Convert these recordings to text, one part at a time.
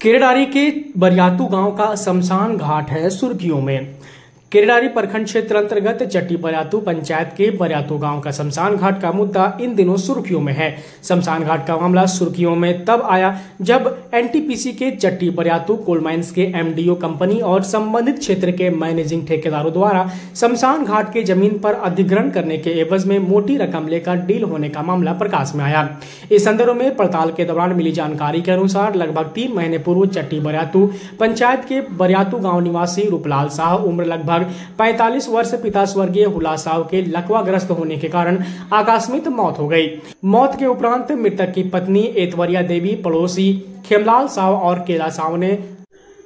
केरेडारी के बरियातू गांव का शमशान घाट है सुर्खियों में। केरेडारी प्रखंड क्षेत्र अंतर्गत चट्टी बरियातू पंचायत के बरियातू गांव का शमशान घाट का मुद्दा इन दिनों सुर्खियों में है। शमशान घाट का मामला सुर्खियों में तब आया जब एनटीपीसी के चट्टी बरियातू कोल माइंस के एमडीओ कंपनी और संबंधित क्षेत्र के मैनेजिंग ठेकेदारों द्वारा शमशान घाट के जमीन पर अधिग्रहण करने के एवज में मोटी रकम लेकर डील होने का मामला प्रकाश में आया। इस संदर्भ में पड़ताल के दौरान मिली जानकारी के अनुसार लगभग 3 महीने पूर्व चट्टी बरियातू पंचायत के बरियातू गाँव निवासी रूपलाल शाह उम्र लगभग 45 वर्ष पिता स्वर्गीय हुला साहब के लकवाग्रस्त होने के कारण आकस्मिक मौत हो गई। मौत के उपरांत मृतक की पत्नी एतवरिया देवी, पड़ोसी खेमलाल साहब और केला साहब ने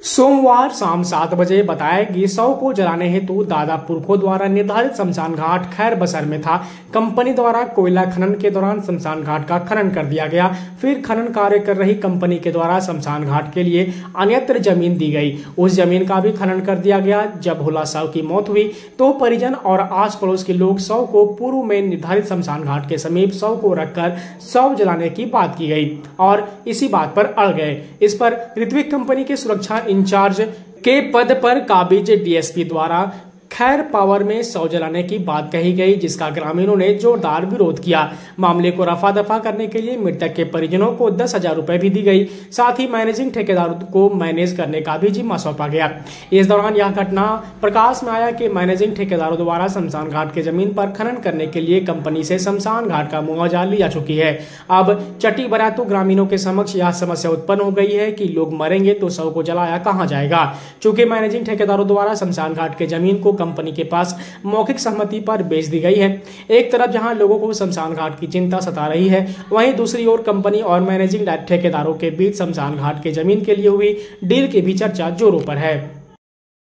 सोमवार शाम 7 बजे बताया कि शव को जलाने हेतु दादा पुरखों द्वारा निर्धारित शमशान घाट खैर बसर में था। कंपनी द्वारा कोयला खनन के दौरान शमशान घाट का खनन कर दिया गया। फिर खनन कार्य कर रही कंपनी के द्वारा शमशान घाट के लिए अन्यत्र जमीन दी गई। उस जमीन का भी खनन कर दिया गया। जब हुला साहब की मौत हुई तो परिजन और आस पड़ोस के लोग शव को पूर्व में निर्धारित शमशान घाट के समीप शव को रखकर शव जलाने की बात की गई और इसी बात पर अड़ गए। इस पर ऋत्विक कंपनी के सुरक्षा इंचार्ज के पद पर काबिज डीएसपी द्वारा खैर पावर में शव जलाने की बात कही गई, जिसका ग्रामीणों ने जोरदार विरोध किया। मामले को रफा दफा करने के लिए मृतक के परिजनों को 10,000 रुपए भी दी गई। साथ ही मैनेजिंग ठेकेदार को मैनेज करने का भी जिम्मा सौंपा गया। इस दौरान यह घटना प्रकाश में आया कि मैनेजिंग ठेकेदारों द्वारा शमशान घाट के जमीन पर खनन करने के लिए कंपनी से शमशान घाट का मुआवजा लिया चुकी है। अब चट्टी बरियातू ग्रामीणों के समक्ष यह समस्या उत्पन्न हो गई है कि लोग मरेंगे तो शव को जलाया कहाँ जाएगा। चूंकि मैनेजिंग ठेकेदारों द्वारा शमशान घाट के जमीन को कंपनी के पास मौखिक सहमति पर बेच दी गई है। एक तरफ जहां लोगों को शमशान घाट की चिंता सता रही है, वहीं दूसरी ओर कंपनी और मैनेजिंग ठेकेदारों के बीच शमशान घाट के जमीन के लिए हुई डील की भी चर्चा जोरों पर है।